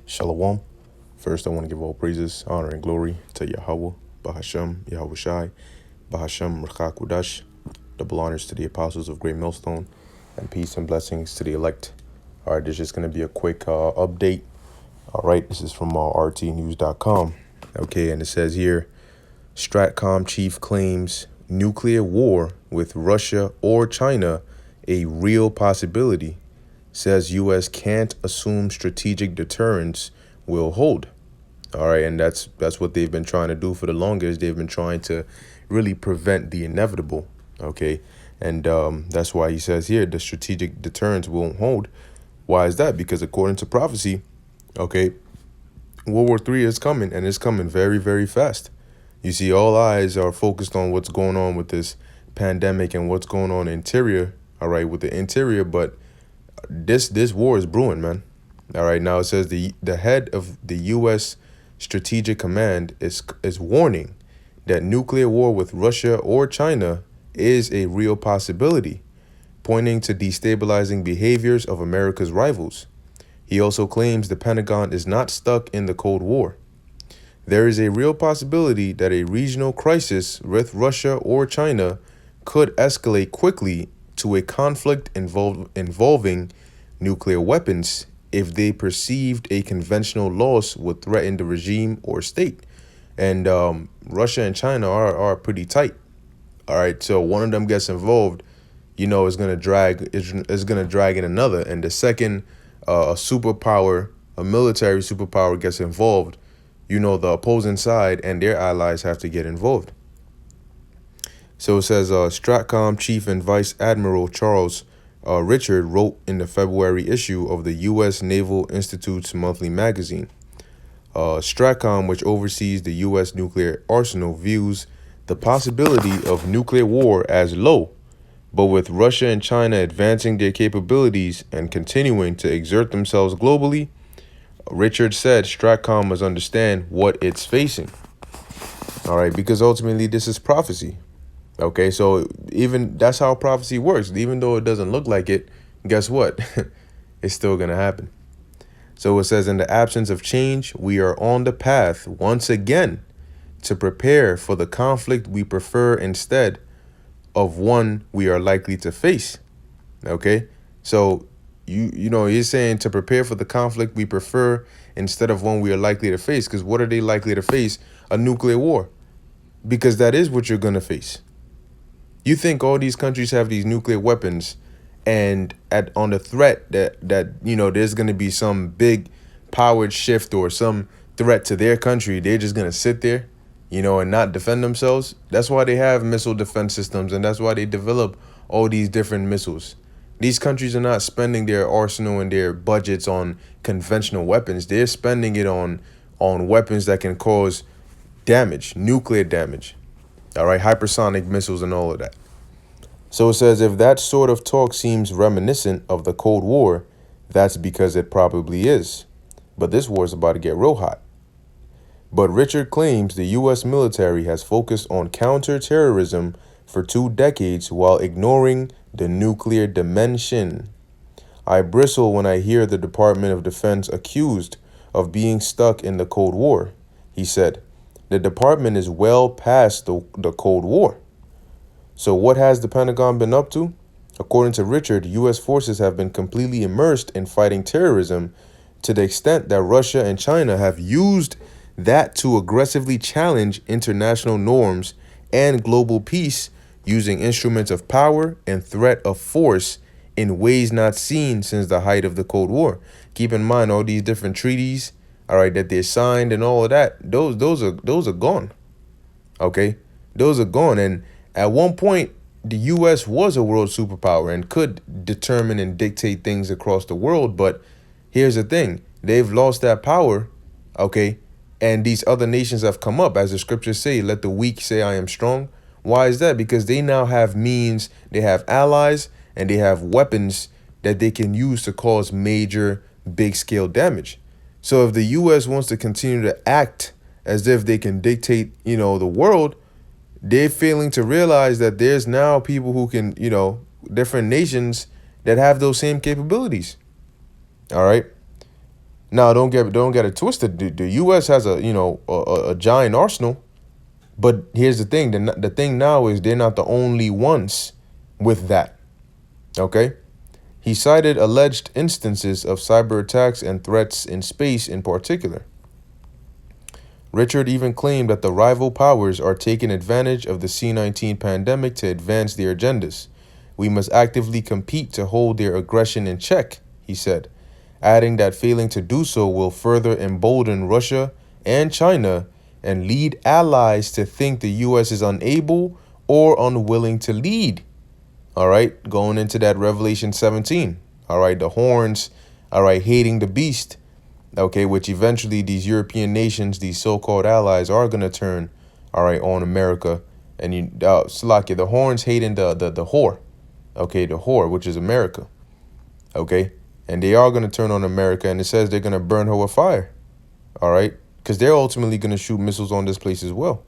Shalom. First, I want to give all praises, honor, and glory to Yahweh, Bahashem, Yahweh Shai, Bahashem, Rchakudash. Double honors to the apostles of Great Millstone, and peace and blessings to the elect. All right, this is just going to be a quick update. All right, this is from rtnews.com. Okay, and it says here, Stratcom chief claims nuclear war with Russia or China a real possibility. Says U.S. can't assume strategic deterrence will hold. All right, and that's what they've been trying to do for the longest. They've been trying to really prevent the inevitable. Okay, and that's why he says here the strategic deterrence won't hold. Why is that? Because according to prophecy, okay, World War III is coming, and it's coming very, very fast. You see, all eyes are focused on what's going on with this pandemic and what's going on interior. All right, with the interior, but this war is brewing, man. All right, now it says the head of the U.S. Strategic Command is warning that nuclear war with Russia or China is a real possibility, pointing to destabilizing behaviors of America's rivals. He also claims the Pentagon is not stuck in the Cold War. There is a real possibility that a regional crisis with Russia or China could escalate quickly to a conflict involving nuclear weapons if they perceived a conventional loss would threaten the regime or state. And Russia and China are pretty tight. All right, so one of them gets involved, is gonna drag in another, and the second a superpower, a military superpower gets involved, the opposing side and their allies have to get involved. So it says Stratcom Chief and Vice Admiral Charles Richard wrote in the February issue of the U.S. Naval Institute's monthly magazine. Stratcom, which oversees the U.S. nuclear arsenal, views the possibility of nuclear war as low, but with Russia and China advancing their capabilities and continuing to exert themselves globally, Richard said Stratcom must understand what it's facing. All right, because ultimately this is prophecy. Okay, so even that's how prophecy works. Even though it doesn't look like it, guess what? It's still going to happen. So it says, in the absence of change, we are on the path once again to prepare for the conflict we prefer instead of one we are likely to face. Okay, so you're saying to prepare for the conflict we prefer instead of one we are likely to face. Because what are they likely to face? A nuclear war. Because that is what you're going to face. You think all these countries have these nuclear weapons, and on the threat that there's going to be some big powered shift or some threat to their country, they're just going to sit there, and not defend themselves? That's why they have missile defense systems, and that's why they develop all these different missiles. These countries are not spending their arsenal and their budgets on conventional weapons. They're spending it on weapons that can cause damage, nuclear damage. All right, hypersonic missiles and all of that. So it says, if that sort of talk seems reminiscent of the Cold War, that's because it probably is. But this war is about to get real hot. But Richard claims the U.S. military has focused on counterterrorism for 2 decades while ignoring the nuclear dimension. I bristle when I hear the Department of Defense accused of being stuck in the Cold War, he said. The department is well past the Cold War. So what has the Pentagon been up to? According to Richard, U.S. forces have been completely immersed in fighting terrorism to the extent that Russia and China have used that to aggressively challenge international norms and global peace using instruments of power and threat of force in ways not seen since the height of the Cold War. Keep in mind all these different treaties, all right, that they signed and all of that. Those are gone. Okay, those are gone. And at one point, the U.S. was a world superpower and could determine and dictate things across the world. But here's the thing. They've lost that power, okay? And these other nations have come up. As the scriptures say, let the weak say I am strong. Why is that? Because they now have means, they have allies, and they have weapons that they can use to cause major, big-scale damage. So if the U.S. wants to continue to act as if they can dictate, the world, they're failing to realize that there's now people who can, different nations that have those same capabilities. All right. Now, don't get it twisted. The U.S. has a giant arsenal, but here's the thing: the thing now is they're not the only ones with that. Okay, he cited alleged instances of cyber attacks and threats in space in particular. Richard even claimed that the rival powers are taking advantage of the C-19 pandemic to advance their agendas. We must actively compete to hold their aggression in check, he said, adding that failing to do so will further embolden Russia and China and lead allies to think the U.S. is unable or unwilling to lead. All right, going into that Revelation 17. All right, the horns, all right, hating the beast. Okay, which eventually these European nations, these so-called allies, are gonna turn, all right, on America. And Slovakia, the horns hating the whore, okay, the whore, which is America, okay, and they are gonna turn on America, and it says they're gonna burn her with fire, all right, because they're ultimately gonna shoot missiles on this place as well.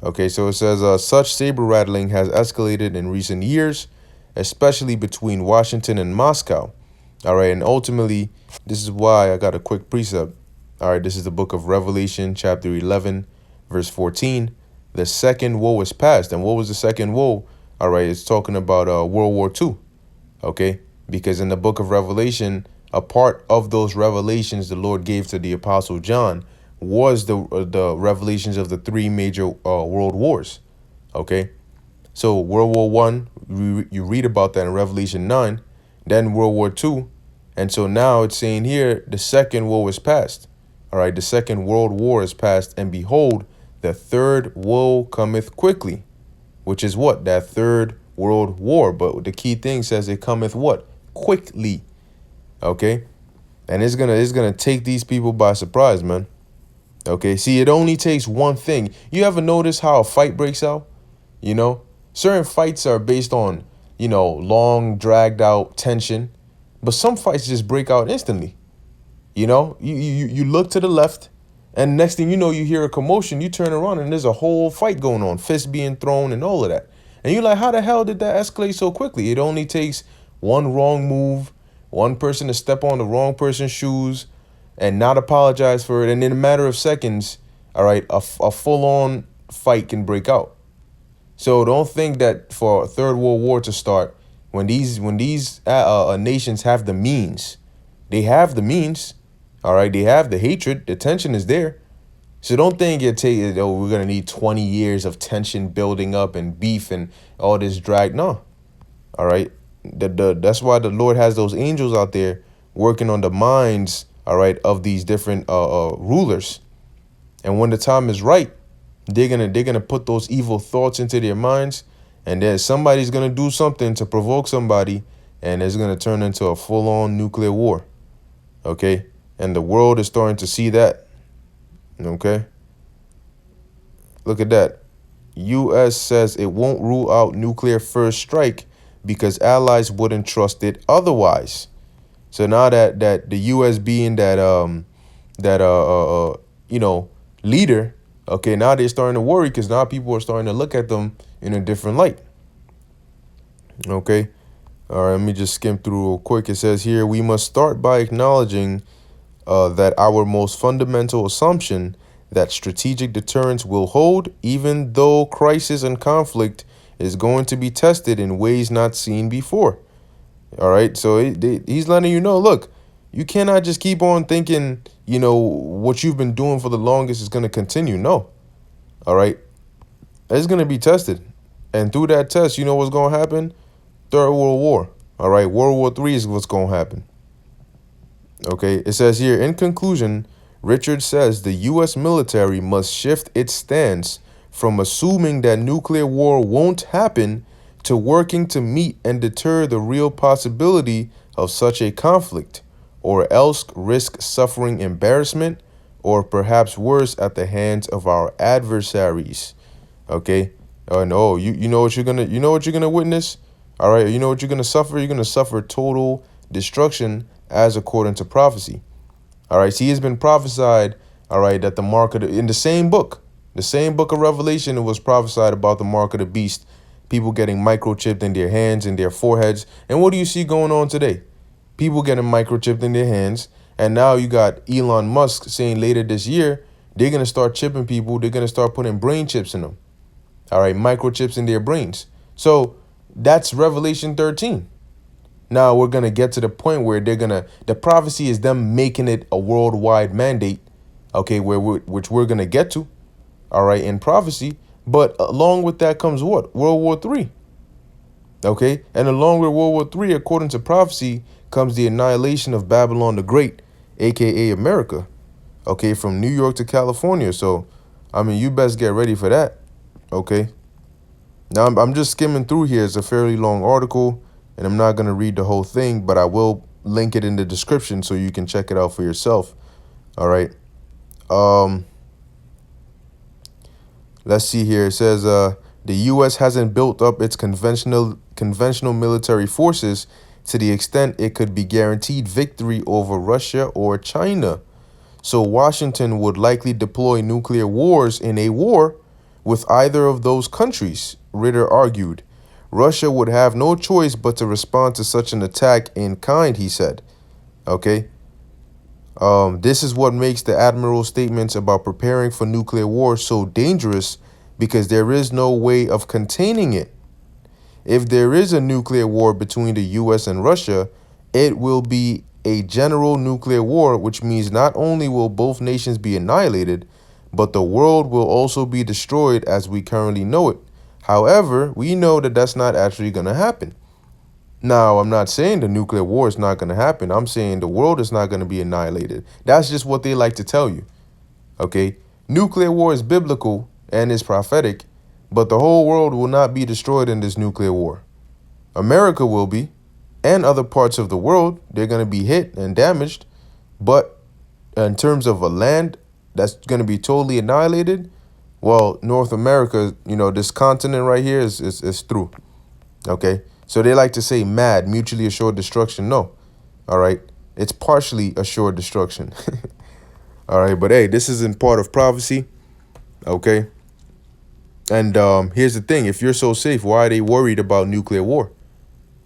Okay, so it says such saber rattling has escalated in recent years, especially between Washington and Moscow. All right, and ultimately, this is why I got a quick precept. All right, this is the book of Revelation, chapter 11, verse 14. The second woe is past. And what was the second woe? All right, it's talking about World War II. Okay, because in the book of Revelation, a part of those revelations the Lord gave to the Apostle John was the revelations of the three major world wars. Okay, so World War One, you read about that in Revelation 9, then World War II, and so now it's saying here the second woe is past. All right, the second world war is past, and behold, the third woe cometh quickly, which is what? That third world war. But the key thing says it cometh what? Quickly. Okay, and it's gonna take these people by surprise, man. Okay, see, it only takes one thing. You ever notice how a fight breaks out? You know, certain fights are based on, long, dragged out tension, but some fights just break out instantly. You look to the left, and next thing you know, you hear a commotion. You turn around, and there's a whole fight going on, fists being thrown, and all of that. And you're like, how the hell did that escalate so quickly? It only takes one wrong move, one person to step on the wrong person's shoes, and not apologize for it, and in a matter of seconds, all right, a full-on fight can break out. So don't think that for a third world war to start, when these nations have the means, they have the means, all right, they have the hatred, the tension is there. So don't think we're gonna need 20 years of tension building up and beef and all this drag. No, all right, that's why the Lord has those angels out there working on the minds, all right, of these different rulers. And when the time is right, they're gonna put those evil thoughts into their minds, and then somebody's gonna do something to provoke somebody, and it's gonna turn into a full-on nuclear war. Okay, and the world is starting to see that. Okay, look at that. U.S. says it won't rule out nuclear first strike because allies wouldn't trust it otherwise. So now that the U.S. being that leader, okay, now they're starting to worry because now people are starting to look at them in a different light. Okay, all right, let me just skim through real quick. It says here, we must start by acknowledging that our most fundamental assumption that strategic deterrence will hold, even though crisis and conflict is going to be tested in ways not seen before. All right, so he's letting you know, look, you cannot just keep on thinking, what you've been doing for the longest is going to continue. No. All right, it's going to be tested. And through that test, you know what's going to happen? Third World War. All right, World War III is what's going to happen. Okay, it says here, in conclusion, Richard says the U.S. military must shift its stance from assuming that nuclear war won't happen to working to meet and deter the real possibility of such a conflict, or else risk suffering embarrassment or perhaps worse at the hands of our adversaries. Okay, and you know what you're gonna witness. All right, you know what you're gonna suffer. You're gonna suffer total destruction, as according to prophecy. All right, see, it's been prophesied. All right, that the mark of in the same book of Revelation, it was prophesied about the mark of the beast. People getting microchipped in their hands and their foreheads. And what do you see going on today? People getting microchipped in their hands, And now you got Elon Musk saying later this year, they're going to start chipping people. They're going to start putting brain chips in them. All right, microchips in their brains. So that's Revelation 13. Now we're going to get to the point where the prophecy is them making it a worldwide mandate, okay, which we're going to get to, all right, in prophecy. But along with that comes what? World War III. Okay, and along with World War III, according to prophecy, comes the annihilation of Babylon the Great, aka America. Okay, from New York to California. So, I mean, you best get ready for that. Okay. Now, I'm just skimming through here. It's a fairly long article, and I'm not going to read the whole thing, but I will link it in the description so you can check it out for yourself. All right. Let's see here. It says the U.S. hasn't built up its conventional military forces to the extent it could be guaranteed victory over Russia or China. So Washington would likely deploy nuclear wars in a war with either of those countries, Ritter argued. Russia would have no choice but to respond to such an attack in kind, he said. Okay. This is what makes the admiral's statements about preparing for nuclear war so dangerous, because there is no way of containing it. If there is a nuclear war between the U.S. and Russia, it will be a general nuclear war, which means not only will both nations be annihilated, but the world will also be destroyed as we currently know it. However, we know that that's not actually going to happen. Now, I'm not saying the nuclear war is not going to happen. I'm saying the world is not going to be annihilated. That's just what they like to tell you. Okay? Nuclear war is biblical and is prophetic, but the whole world will not be destroyed in this nuclear war. America will be, and other parts of the world, they're going to be hit and damaged. But in terms of a land that's going to be totally annihilated, well, North America, this continent right here is through. Okay? So they like to say MAD, mutually assured destruction. No. All right? It's partially assured destruction. All right? But hey, this isn't part of prophecy. Okay? And here's the thing. If you're so safe, why are they worried about nuclear war?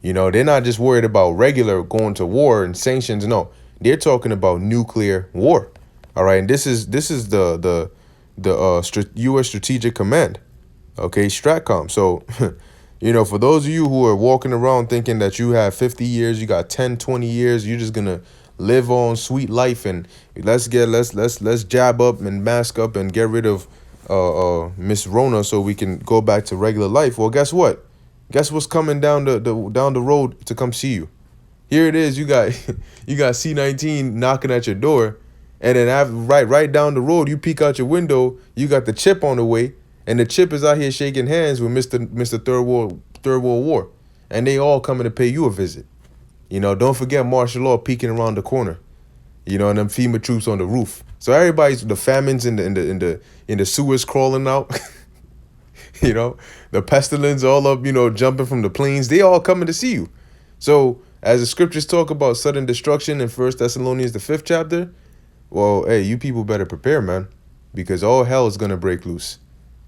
They're not just worried about regular going to war and sanctions. No, they're talking about nuclear war. All right. And this is the U.S. Strategic Command. OK, Stratcom. So, for those of you who are walking around thinking that you have 50 years, you got 10, 20 years, you're just going to live on sweet life. And let's jab up and mask up and get rid of Miss Rona so we can go back to regular life. Well, guess what? Guess what's coming down the road to come see you? Here it is. You got C-19 knocking at your door, and then right down the road, you peek out your window. You got the chip on the way, and the chip is out here shaking hands with Mr. Third World War, and they all coming to pay you a visit. Don't forget martial law peeking around the corner. And them FEMA troops on the roof. So everybody's the famines in the sewers crawling out. The pestilence all up, jumping from the plains. They all coming to see you. So as the scriptures talk about sudden destruction in 1 Thessalonians, the 5th chapter, well, hey, you people better prepare, man, because all hell is going to break loose.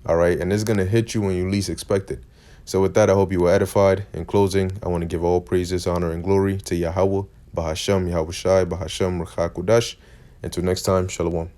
All right. And it's going to hit you when you least expect it. So with that, I hope you were edified. In closing, I want to give all praises, honor, and glory to Yahweh, Bahasham, Yahweh Shai, Bahasham, Rachakudash. Until next time, Shalom.